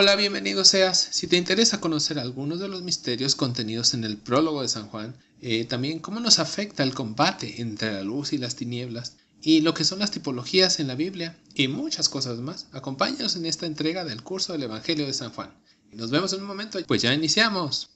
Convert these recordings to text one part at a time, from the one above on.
Hola, bienvenido seas. Si te interesa conocer algunos de los misterios contenidos en el prólogo de San Juan, también cómo nos afecta el combate entre la luz y las tinieblas, y lo que son las tipologías en la Biblia, y muchas cosas más, acompáñanos en esta entrega del curso del Evangelio de San Juan. Nos vemos en un momento, pues ya iniciamos.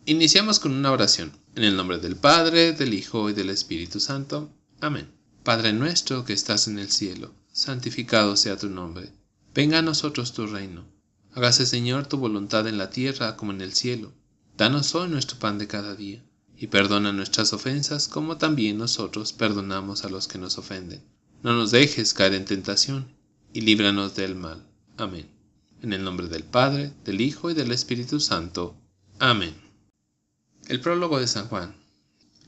Iniciamos con una oración. En el nombre del Padre, del Hijo y del Espíritu Santo. Amén. Padre nuestro que estás en el cielo, santificado sea tu nombre. Venga a nosotros tu reino. Hágase, Señor, tu voluntad en la tierra como en el cielo. Danos hoy nuestro pan de cada día, y perdona nuestras ofensas como también nosotros perdonamos a los que nos ofenden. No nos dejes caer en tentación, y líbranos del mal. Amén. En el nombre del Padre, del Hijo y del Espíritu Santo. Amén. El prólogo de San Juan.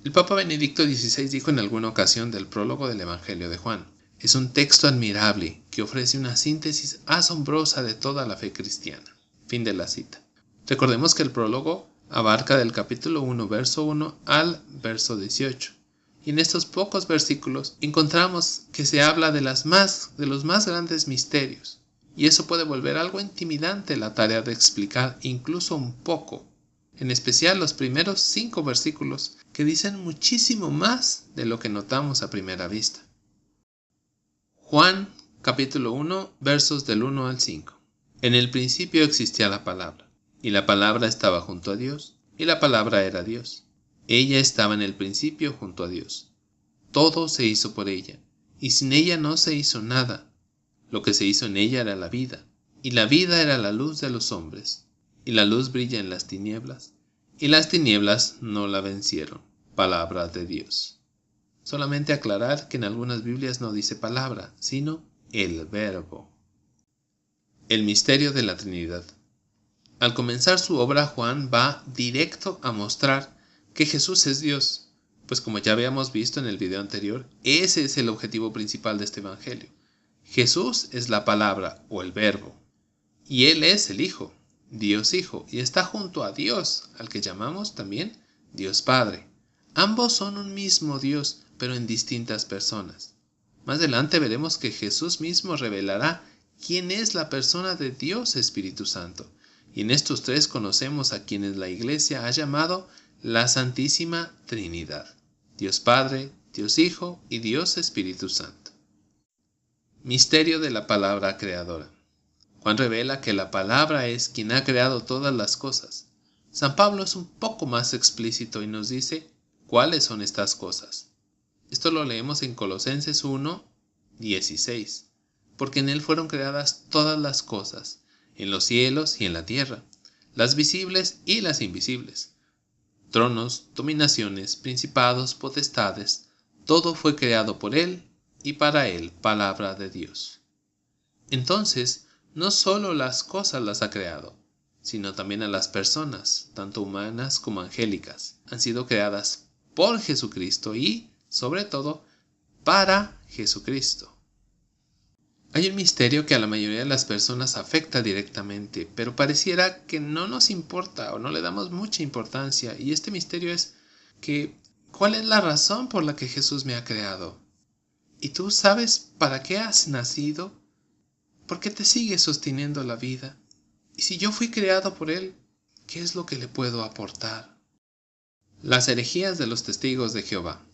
El Papa Benedicto XVI dijo en alguna ocasión del prólogo del Evangelio de Juan: es un texto admirable que ofrece una síntesis asombrosa de toda la fe cristiana. Fin de la cita. Recordemos que el prólogo abarca del capítulo 1, verso 1 al verso 18. Y en estos pocos versículos encontramos que se habla de los más grandes misterios. Y eso puede volver algo intimidante la tarea de explicar incluso un poco. En especial los primeros 5 versículos, que dicen muchísimo más de lo que notamos a primera vista. Juan, capítulo 1, versos del 1 al 5. En el principio existía la palabra, y la palabra estaba junto a Dios, y la palabra era Dios. Ella estaba en el principio junto a Dios. Todo se hizo por ella, y sin ella no se hizo nada. Lo que se hizo en ella era la vida, y la vida era la luz de los hombres. Y la luz brilla en las tinieblas, y las tinieblas no la vencieron. Palabra de Dios. Solamente aclarar que en algunas Biblias no dice palabra, sino el verbo. El misterio de la Trinidad. Al comenzar su obra, Juan va directo a mostrar que Jesús es Dios, pues como ya habíamos visto en el video anterior, ese es el objetivo principal de este Evangelio. Jesús es la palabra o el verbo, y Él es el Hijo. Dios Hijo, y está junto a Dios, al que llamamos también Dios Padre. Ambos son un mismo Dios, pero en distintas personas. Más adelante veremos que Jesús mismo revelará quién es la persona de Dios Espíritu Santo, y en estos tres conocemos a quienes la Iglesia ha llamado la Santísima Trinidad: Dios Padre, Dios Hijo y Dios Espíritu Santo. Misterio de la palabra creadora. Juan revela que la palabra es quien ha creado todas las cosas. San Pablo es un poco más explícito y nos dice cuáles son estas cosas. Esto lo leemos en Colosenses 1, 16. Porque en él fueron creadas todas las cosas, en los cielos y en la tierra, las visibles y las invisibles. Tronos, dominaciones, principados, potestades, todo fue creado por él y para él, palabra de Dios. Entonces, no solo las cosas las ha creado, sino también a las personas, tanto humanas como angélicas. Han sido creadas por Jesucristo y, sobre todo, para Jesucristo. Hay un misterio que a la mayoría de las personas afecta directamente, pero pareciera que no nos importa o no le damos mucha importancia, y este misterio es que ¿cuál es la razón por la que Jesús me ha creado? ¿Y tú sabes para qué has nacido? ¿Por qué te sigue sosteniendo la vida? Y si yo fui creado por Él, ¿qué es lo que le puedo aportar? Las herejías de los testigos de Jehová.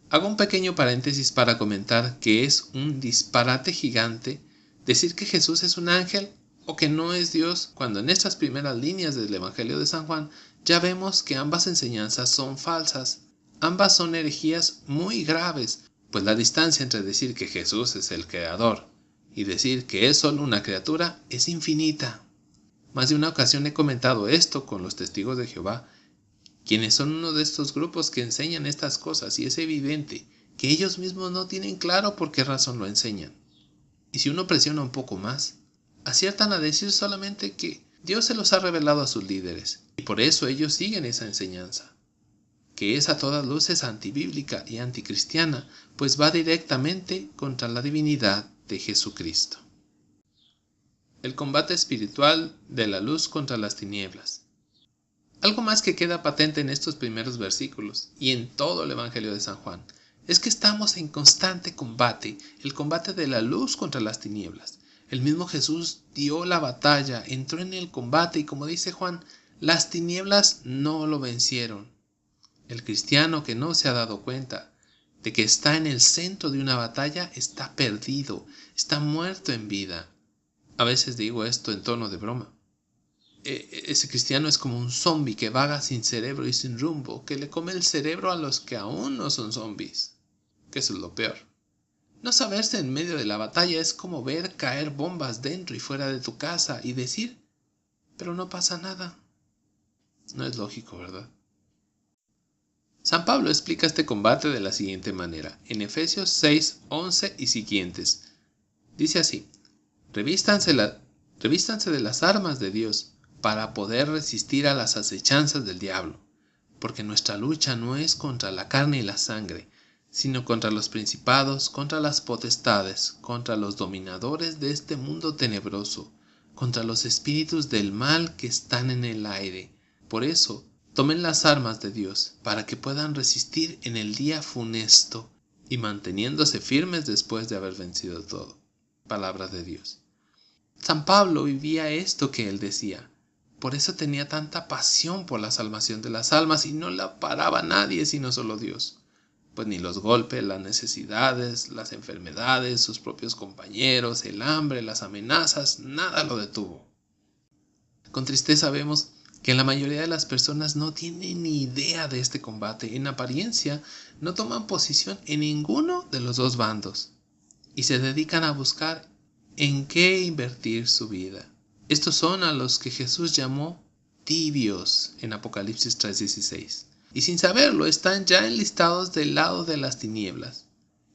Hago un pequeño paréntesis para comentar que es un disparate gigante decir que Jesús es un ángel o que no es Dios, cuando en estas primeras líneas del Evangelio de San Juan ya vemos que ambas enseñanzas son falsas. Ambas son herejías muy graves, pues la distancia entre decir que Jesús es el creador y decir que es solo una criatura es infinita. Más de una ocasión he comentado esto con los testigos de Jehová, quienes son uno de estos grupos que enseñan estas cosas, y es evidente que ellos mismos no tienen claro por qué razón lo enseñan. Y si uno presiona un poco más, aciertan a decir solamente que Dios se los ha revelado a sus líderes, y por eso ellos siguen esa enseñanza, que es a todas luces antibíblica y anticristiana, pues va directamente contra la divinidad de Jesucristo. El combate espiritual de la luz contra las tinieblas. Algo más que queda patente en estos primeros versículos y en todo el Evangelio de San Juan es que estamos en constante combate, el combate de la luz contra las tinieblas. El mismo Jesús dio la batalla, entró en el combate y, como dice Juan, las tinieblas no lo vencieron. El cristiano que no se ha dado cuenta de que está en el centro de una batalla está perdido, está muerto en vida. A veces digo esto en tono de broma. Ese cristiano es como un zombi que vaga sin cerebro y sin rumbo, que le come el cerebro a los que aún no son zombis. Que eso es lo peor. No saberse en medio de la batalla es como ver caer bombas dentro y fuera de tu casa y decir, pero no pasa nada. No es lógico, ¿verdad? San Pablo explica este combate de la siguiente manera, en Efesios 6, 11 y siguientes. Dice así, revístanse de las armas de Dios para poder resistir a las acechanzas del diablo, porque nuestra lucha no es contra la carne y la sangre, sino contra los principados, contra las potestades, contra los dominadores de este mundo tenebroso, contra los espíritus del mal que están en el aire. Por eso, tomen las armas de Dios, para que puedan resistir en el día funesto y manteniéndose firmes después de haber vencido todo. Palabra de Dios. San Pablo vivía esto que él decía. Por eso tenía tanta pasión por la salvación de las almas y no la paraba nadie sino solo Dios. Pues ni los golpes, las necesidades, las enfermedades, sus propios compañeros, el hambre, las amenazas, nada lo detuvo. Con tristeza vemos que la mayoría de las personas no tienen ni idea de este combate. En apariencia, no toman posición en ninguno de los dos bandos y se dedican a buscar en qué invertir su vida. Estos son a los que Jesús llamó tibios en Apocalipsis 3:16. Y sin saberlo están ya enlistados del lado de las tinieblas.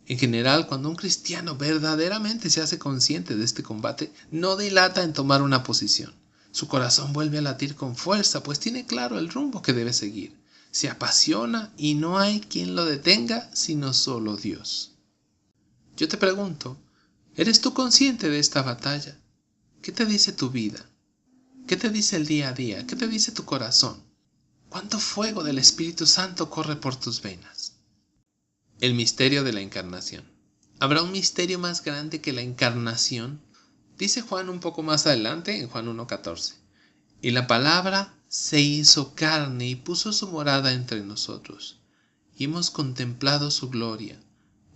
En general, cuando un cristiano verdaderamente se hace consciente de este combate, no dilata en tomar una posición. Su corazón vuelve a latir con fuerza, pues tiene claro el rumbo que debe seguir. Se apasiona y no hay quien lo detenga sino solo Dios. Yo te pregunto, ¿eres tú consciente de esta batalla? ¿Qué te dice tu vida? ¿Qué te dice el día a día? ¿Qué te dice tu corazón? ¿Cuánto fuego del Espíritu Santo corre por tus venas? El misterio de la encarnación. ¿Habrá un misterio más grande que la encarnación? Dice Juan un poco más adelante en Juan 1:14. Y la palabra se hizo carne y puso su morada entre nosotros. Y hemos contemplado su gloria,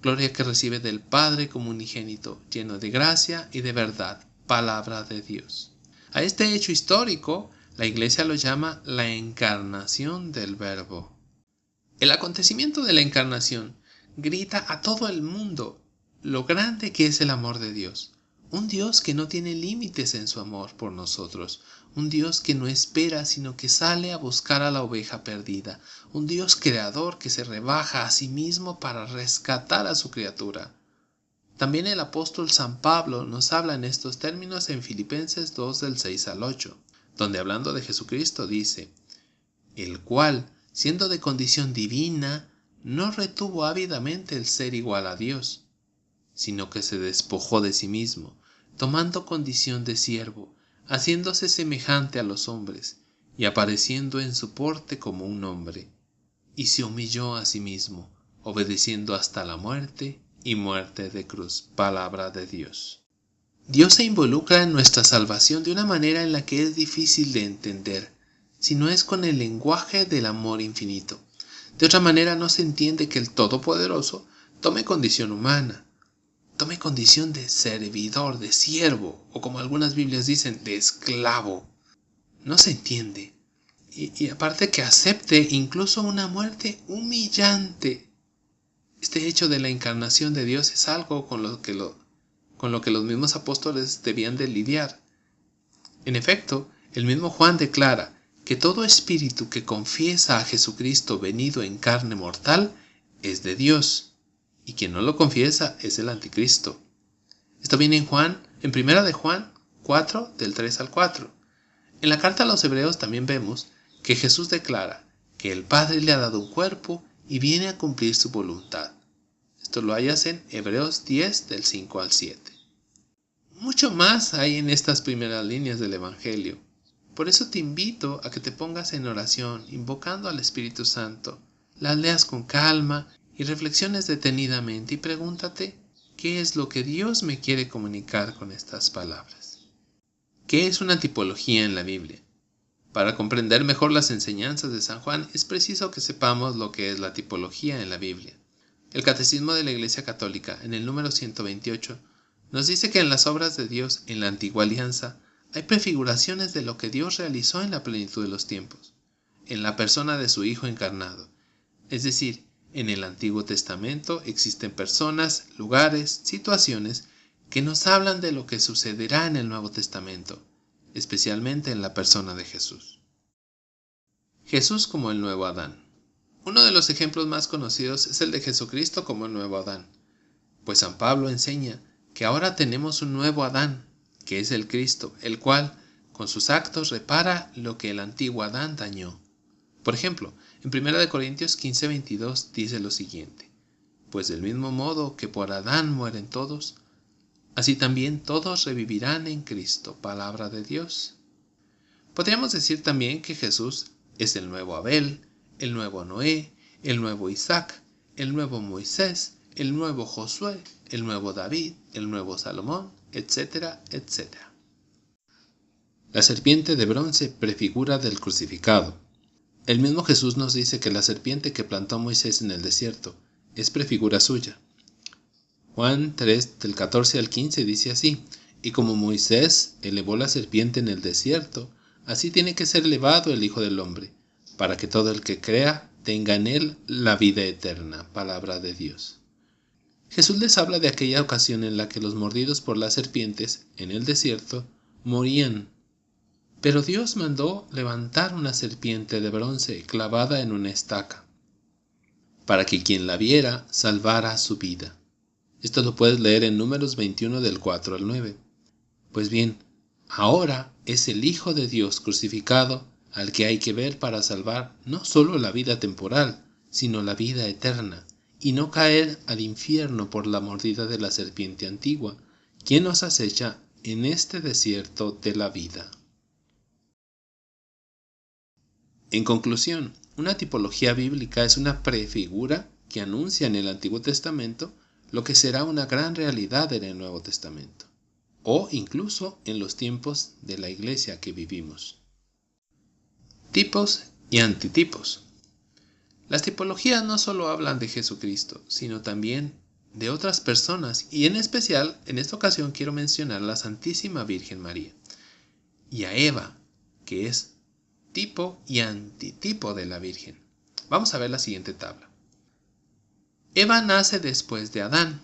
gloria que recibe del Padre como unigénito, lleno de gracia y de verdad, palabra de Dios. A este hecho histórico, la Iglesia lo llama la encarnación del Verbo. El acontecimiento de la encarnación grita a todo el mundo lo grande que es el amor de Dios. Un Dios que no tiene límites en su amor por nosotros. Un Dios que no espera, sino que sale a buscar a la oveja perdida. Un Dios creador que se rebaja a sí mismo para rescatar a su criatura. También el apóstol San Pablo nos habla en estos términos en Filipenses 2 del 6 al 8, donde hablando de Jesucristo dice, el cual, siendo de condición divina, no retuvo ávidamente el ser igual a Dios, sino que se despojó de sí mismo, tomando condición de siervo, haciéndose semejante a los hombres, y apareciendo en su porte como un hombre, y se humilló a sí mismo, obedeciendo hasta la muerte y muerte de cruz. Palabra de Dios. Dios se involucra en nuestra salvación de una manera en la que es difícil de entender, si no es con el lenguaje del amor infinito. De otra manera no se entiende que el Todopoderoso tome condición humana, tome condición de servidor, de siervo, o como algunas Biblias dicen, de esclavo. No se entiende. Y aparte que acepte incluso una muerte humillante. Este hecho de la encarnación de Dios es algo con lo que los mismos apóstoles debían de lidiar. En efecto, el mismo Juan declara que todo espíritu que confiesa a Jesucristo venido en carne mortal es de Dios, y quien no lo confiesa es el anticristo. Esto viene en primera de Juan 4, del 3 al 4. En la carta a los Hebreos también vemos que Jesús declara que el Padre le ha dado un cuerpo y viene a cumplir su voluntad. Esto lo hallas en Hebreos 10, del 5 al 7. Mucho más hay en estas primeras líneas del Evangelio, Por eso te invito a que te pongas en oración, invocando al Espíritu Santo, las leas con calma y reflexiones detenidamente y pregúntate, ¿qué es lo que Dios me quiere comunicar con estas palabras? ¿Qué es una tipología en la Biblia? Para comprender mejor las enseñanzas de San Juan es preciso que sepamos lo que es la tipología en la Biblia. El Catecismo de la Iglesia Católica, en el número 128, nos dice que en las obras de Dios en la Antigua Alianza hay prefiguraciones de lo que Dios realizó en la plenitud de los tiempos, en la persona de su Hijo encarnado. Es decir, en el Antiguo Testamento existen personas, lugares, situaciones que nos hablan de lo que sucederá en el Nuevo Testamento, especialmente en la persona de Jesús. Jesús como el nuevo Adán. Uno de los ejemplos más conocidos es el de Jesucristo como el nuevo Adán, pues San Pablo enseña que ahora tenemos un nuevo Adán, que es el Cristo, el cual, con sus actos, repara lo que el antiguo Adán dañó. Por ejemplo, en 1 Corintios 15:22 dice lo siguiente: pues del mismo modo que por Adán mueren todos, así también todos revivirán en Cristo, palabra de Dios. Podríamos decir también que Jesús es el nuevo Abel, el nuevo Noé, el nuevo Isaac, el nuevo Moisés, el nuevo Josué, el nuevo David, el nuevo Salomón, etcétera, etcétera. La serpiente de bronce prefigura del crucificado. El mismo Jesús nos dice que la serpiente que plantó Moisés en el desierto es prefigura suya. Juan 3, del 14 al 15 dice así: y como Moisés elevó la serpiente en el desierto, así tiene que ser elevado el Hijo del Hombre, para que todo el que crea tenga en él la vida eterna. Palabra de Dios. Jesús les habla de aquella ocasión en la que los mordidos por las serpientes en el desierto morían. Pero Dios mandó levantar una serpiente de bronce clavada en una estaca, para que quien la viera salvara su vida. Esto lo puedes leer en Números 21 del 4 al 9. Pues bien, ahora es el Hijo de Dios crucificado al que hay que ver para salvar no solo la vida temporal, sino la vida eterna, y no caer al infierno por la mordida de la serpiente antigua, quien nos acecha en este desierto de la vida. En conclusión, una tipología bíblica es una prefigura que anuncia en el Antiguo Testamento lo que será una gran realidad en el Nuevo Testamento, o incluso en los tiempos de la Iglesia que vivimos. Tipos y antitipos. Las tipologías no solo hablan de Jesucristo, sino también de otras personas, y en especial, en esta ocasión quiero mencionar a la Santísima Virgen María, y a Eva, que es tipo y antitipo de la Virgen. Vamos a ver la siguiente tabla. Eva nace después de Adán.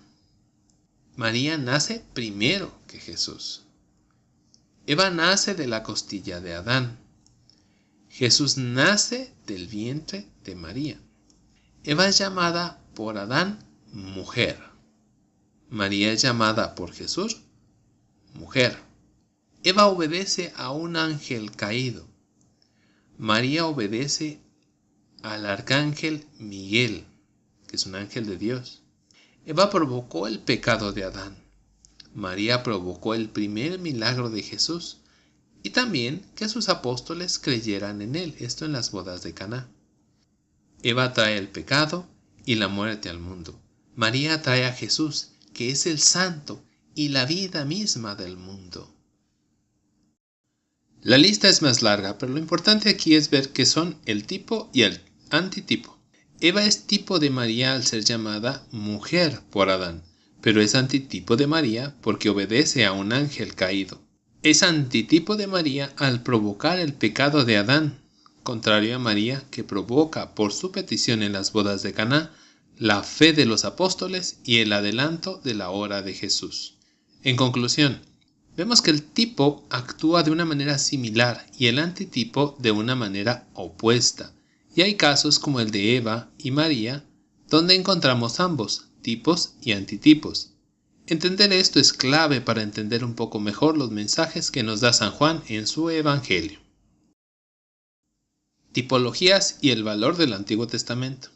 María nace primero que Jesús. Eva nace de la costilla de Adán. Jesús nace del vientre de María. Eva es llamada por Adán mujer. María es llamada por Jesús mujer. Eva obedece a un ángel caído. María obedece al arcángel Miguel, que es un ángel de Dios. Eva provocó el pecado de Adán. María provocó el primer milagro de Jesús y también que sus apóstoles creyeran en él, esto en las bodas de Caná. Eva trae el pecado y la muerte al mundo. María trae a Jesús, que es el santo y la vida misma del mundo. La lista es más larga, pero lo importante aquí es ver que son el tipo y el antitipo. Eva es tipo de María al ser llamada mujer por Adán, pero es antitipo de María porque obedece a un ángel caído. Es antitipo de María al provocar el pecado de Adán, contrario a María que provoca por su petición en las bodas de Caná la fe de los apóstoles y el adelanto de la hora de Jesús. En conclusión, vemos que el tipo actúa de una manera similar y el antitipo de una manera opuesta, y hay casos como el de Eva y María, donde encontramos ambos, tipos y antitipos. Entender esto es clave para entender un poco mejor los mensajes que nos da San Juan en su Evangelio. Tipologías y el valor del Antiguo Testamento.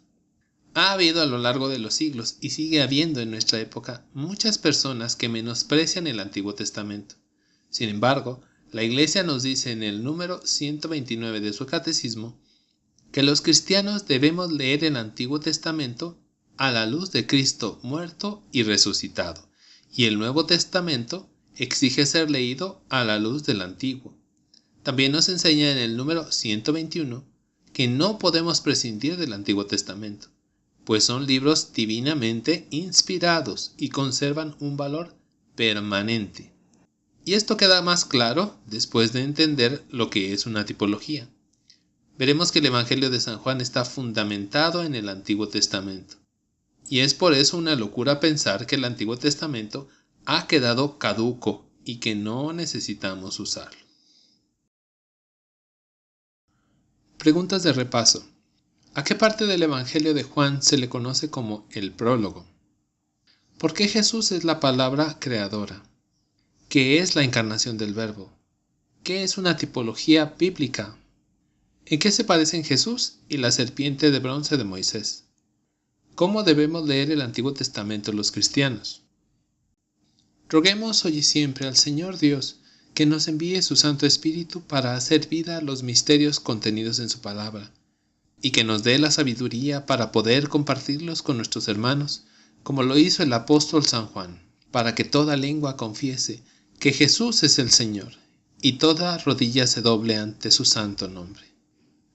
Ha habido a lo largo de los siglos y sigue habiendo en nuestra época muchas personas que menosprecian el Antiguo Testamento. Sin embargo, La Iglesia nos dice en el número 129 de su catecismo que los cristianos debemos leer el Antiguo Testamento a la luz de Cristo muerto y resucitado, y el Nuevo Testamento exige ser leído a la luz del Antiguo. También nos enseña en el número 121 que no podemos prescindir del Antiguo Testamento, pues son libros divinamente inspirados y conservan un valor permanente. Y esto queda más claro después de entender lo que es una tipología. Veremos que el Evangelio de San Juan está fundamentado en el Antiguo Testamento. Y es por eso una locura pensar que el Antiguo Testamento ha quedado caduco y que no necesitamos usarlo. Preguntas de repaso. ¿A qué parte del Evangelio de Juan se le conoce como el prólogo? ¿Por qué Jesús es la palabra creadora? ¿Qué es la encarnación del Verbo? ¿Qué es una tipología bíblica? ¿En qué se parecen Jesús y la serpiente de bronce de Moisés? ¿Cómo debemos leer el Antiguo Testamento los cristianos? Roguemos hoy y siempre al Señor Dios que nos envíe su Santo Espíritu para hacer vida a los misterios contenidos en su palabra, y que nos dé la sabiduría para poder compartirlos con nuestros hermanos, como lo hizo el apóstol San Juan, para que toda lengua confiese que Jesús es el Señor, y toda rodilla se doble ante su santo nombre.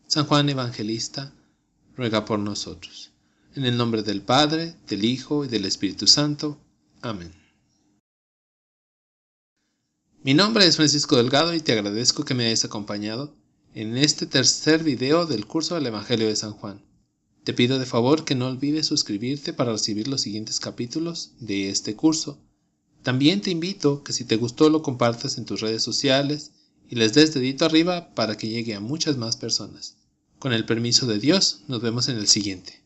San Juan Evangelista, ruega por nosotros. En el nombre del Padre, del Hijo y del Espíritu Santo. Amén. Mi nombre es Francisco Delgado y te agradezco que me hayas acompañado en este tercer video del curso del Evangelio de San Juan. Te pido de favor que no olvides suscribirte para recibir los siguientes capítulos de este curso. También te invito que si te gustó lo compartas en tus redes sociales y les des dedito arriba para que llegue a muchas más personas. Con el permiso de Dios, nos vemos en el siguiente.